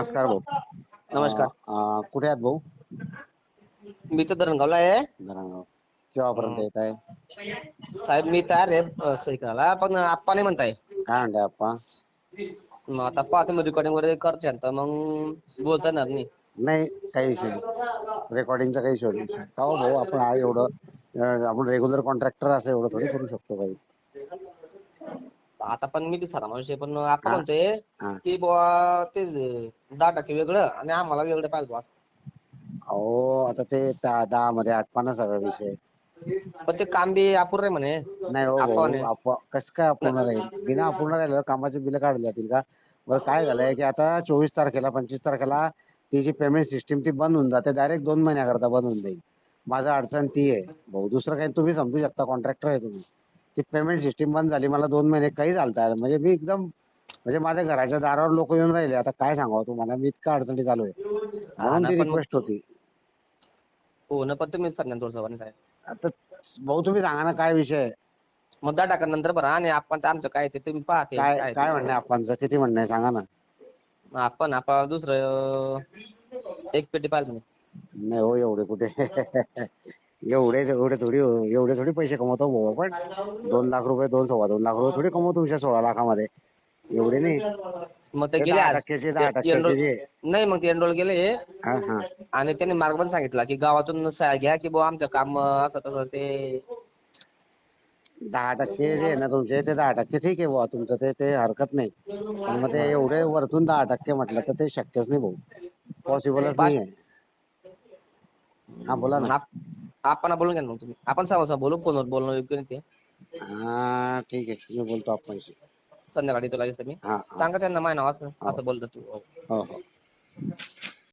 नमस्कार भाऊ. नमस्कार. कुठे आहात भाऊ? मी तर धरणगावला आहे. धरणगाव. केव्हापर्यंत येत आहे? साहेब मी तयार आहे सही करायला, पण आप्पा नाही म्हणताय. काय म्हणताय आप्पा? मग आता पाहतो मी रेकॉर्डिंग वगैरे करते तर मग बोलता येणार नाही. नाही, काही इश्यू नाही. रेकॉर्डिंगचा काही इश्यू नाही. का हो भाऊ, आपण आज एवढं आपण रेग्युलर कॉन्ट्रॅक्टर असं एवढं थोडी करू शकतो काही. आता पण मी बी सारा माणूस आहे, पण आप्पा हा म्हणतोय हा. की बुवा ते 10% वेगळं आणि आम्हाला वेगळं पाहिजे बुवा. अहो आता ते 10 मध्ये आटपा सगळा विषय. पण ते काम बी अपूर्ण आहे म्हणे नाही हो आप्पा म्हणे. भाऊ, कसं काय अपूर्ण राहील? बिना अपूर्ण राहिल्यावर कामाचे बिल काढले जातील का? बरं काय झालंय की आता 24 तारखेला 25 तारखेला ती जी पेमेंट सिस्टीम ती बंद होऊन जाते, डायरेक्ट 2 महिन्याकरता बंद होऊन जाईल. माझं अडचण ती आहे भाऊ, दुसरं काही तुम्ही समजू शकता, कॉन्ट्रॅक्टर आहे तुम्ही. ती पेमेंट सिस्टीम बंद झाली, मला 2 महिने काही चालतं म्हणजे मी एकदम म्हणजे माझ्या घराच्या दारावर लोक येऊन राहिले. आता काय सांगावं तुम्हाला, मी इतका अडचणी चालू आहे, हा म्हणून ना, ती पण मग रिक्वेस्ट होती. हो ना, पण तुम्ही सांगा थोडं साहेब. आता भाऊ तुम्ही सांगा ना काय विषय आहे? मग 10% नंतर बरं, आणि आपण आमचं काय ते तुम्ही पाहते काय काय काय म्हणणं आहे आपणचं? किती म्हणणं आहे सांगा ना. आपण दुसरं एक पेटी पाहिजे. नाही हो, एवढे कुठे एवढे थोडी पैसे कमवतो भाऊ आपण. 2 लाख रुपये, 2-2.25 लाख रुपये थोडी कमवतो 16 लाखामध्ये. एवढे नाही. मग ते ते गेले आज 10% जे नाही, मग ते एनरोल गेले हा हा. आणि त्यांनी मार्ग पण सांगितला की गावातून सह्या घ्या की बुवा आमचं काम असं तसं ते 10% जे आहे ना तुमचे, ते 10% ठीक आहे बुवा तुमचं, ते हरकत नाही. पण मग ते एवढे वरतून 10% म्हटलं तर ते शक्यच नाही भाऊ, पॉसिबलच नाही पाच. आहे. हा बोला ना. आपण बोलून घ्या मग तुम्ही, आपण समोर बोलू, फोनवर बोलणं योग्य नाही ते. हा ठीक आहे, मी बोलतो आपणशी. संध्याकाळी तुला मी हा हा. सांगा त्यांना माझं नाव असं हो असं बोलतो तू. हो हो.